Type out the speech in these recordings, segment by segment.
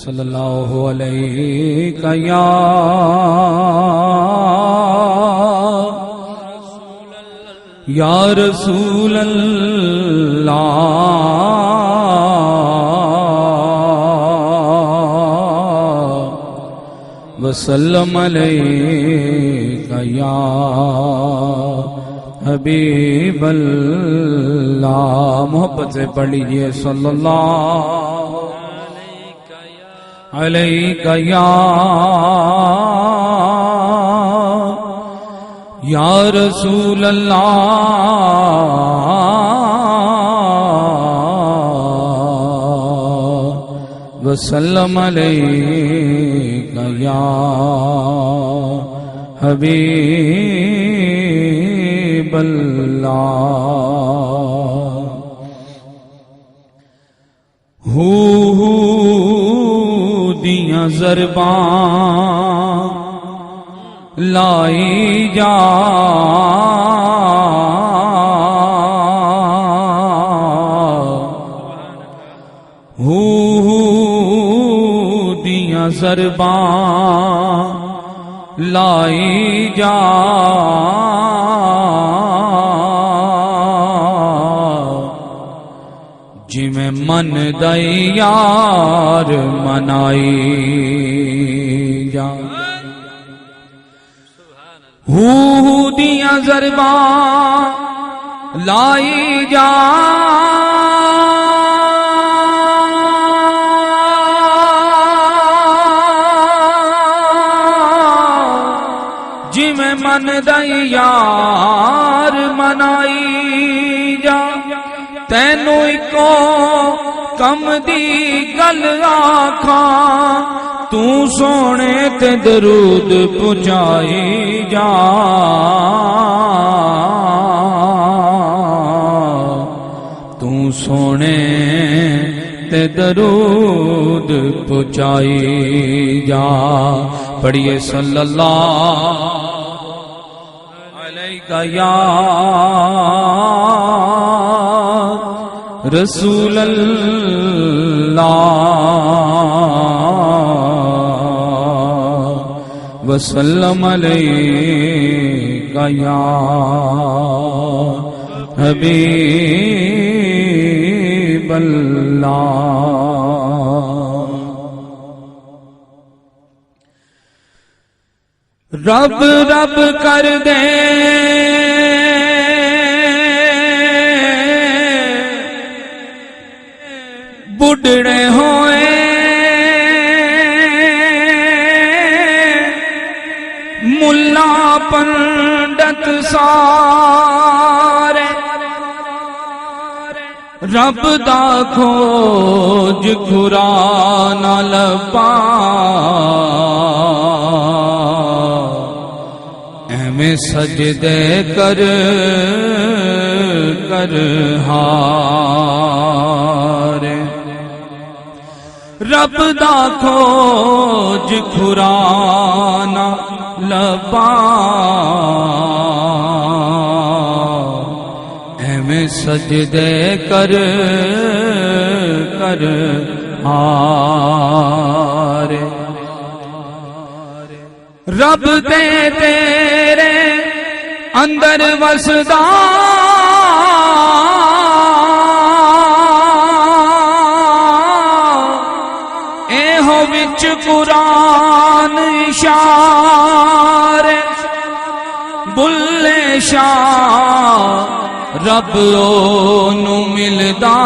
صلی اللہ علیہ یا رسول اللہ وسلم علیہ یا حبیب اللہ. محبت سے پڑھ لیجئے صلی اللہ علیہ یا رسول اللہ وسلم علیہ یا حبیب اللہ. دیاں ضرباں لائی جا دیاں ضرباں لائی جا جویں من دئی یار منائی جا. دیاں ضرباں لائی جا جویں من دئی یار منائی جا. تینوں اکو کم دی گل آکھاں تو سونے تے درود پہنچائی جا. تو سونے تے درود پہنچائی جا. پڑھیے صلی اللہ علیہ یا رسول اللہ وسلم علیہ یا حبیب اللہ. رب رب کر دے بڑھڑے ہوئے ملا پنڈت سارے رب دا کھوج قرآن لبا ایویں سجدے کر کر ہارے. رب دا کھوج قرآن لبا ایویں سجدے کر کر ہارے. رب دے تیرے اندر وسدا وچ قرآن اشارے بلے شاہ رب اونو ملدا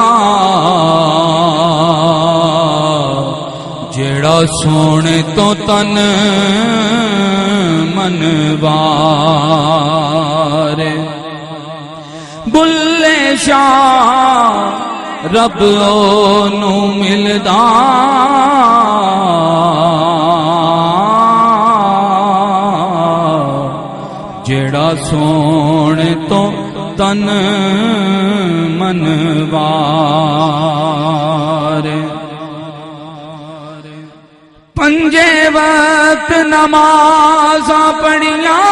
جیڑا سونے تو تن من وارے. بلے شاہ رب اونو ملدا جیڑا سونے تو تن من وارے. پنجے وقت نمازاں پڑھیاں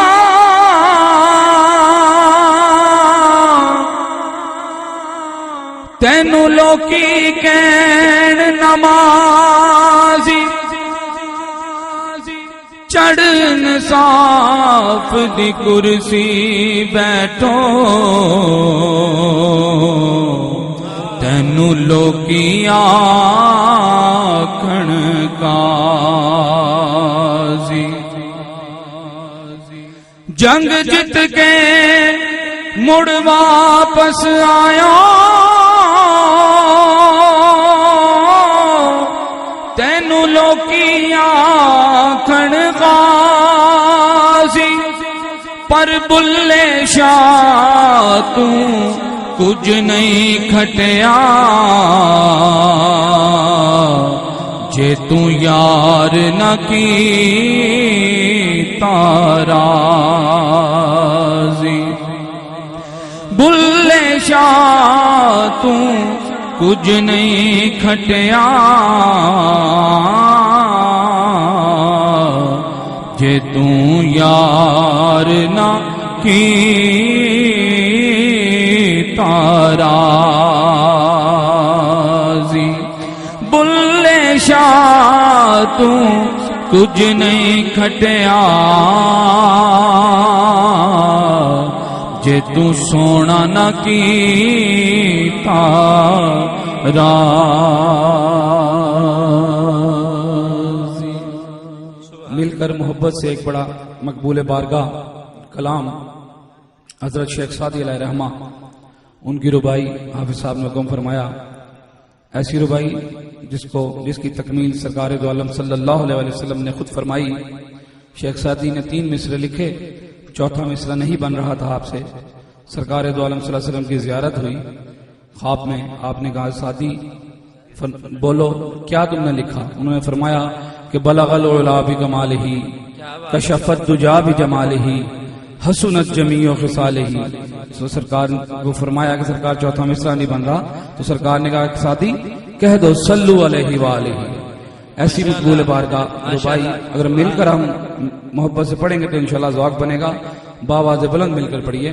تینو لوکی کہن نمازی سڑن صاف دی کرسی بیٹھو تینو لوکی آکھن قاضی جنگ جت کے مڑ واپس آیا تینو لوکی آکھن قاضی پر بلے شاہ تو کچھ نہیں کھٹیا جے تو یار نہ کی تاراضی بلے شاہ تو کچھ نہیں کھٹیا جے تو یار نہ کی تاراضی بلے شاہ تو کچھ نہیں کھٹیا جے تو سونا نہ کیتا راضی۔ مل کر محبت سے ایک بڑا مقبول بارگاہ کلام حضرت شیخ سعدی علیہ رحمہ، ان کی ربائی حافظ صاحب نے حکم فرمایا، ایسی ربائی جس کی تکمیل سرکار دو عالم صلی اللہ علیہ وسلم نے خود فرمائی۔ شیخ سعدی نے 3 مصرے لکھے، چوتھا مصرع نہیں بن رہا تھا آپ سے۔ سرکار دو عالم صلی اللہ علیہ وسلم کی زیارت ہوئی، خواب میں آپ نے کہا سعدی بولو کیا تم نے لکھا؟ انہوں نے فرمایا کہ بلغ العلا بکمالہ کشفت دجا بجمالہ حسنت جمیع خصالہ۔ تو سرکار کو فرمایا کہ سرکار چوتھا مصرع نہیں بن رہا، تو سرکار نے کہا کہ سعدی کہہ دو صلو علیہ وآلہ۔ ایسی مقبول بارگاہ ربائی اگر مل کر ہم محبت سے پڑھیں گے تو انشاءاللہ ذوق بنے گا۔ باواز بلند مل کر پڑھیے۔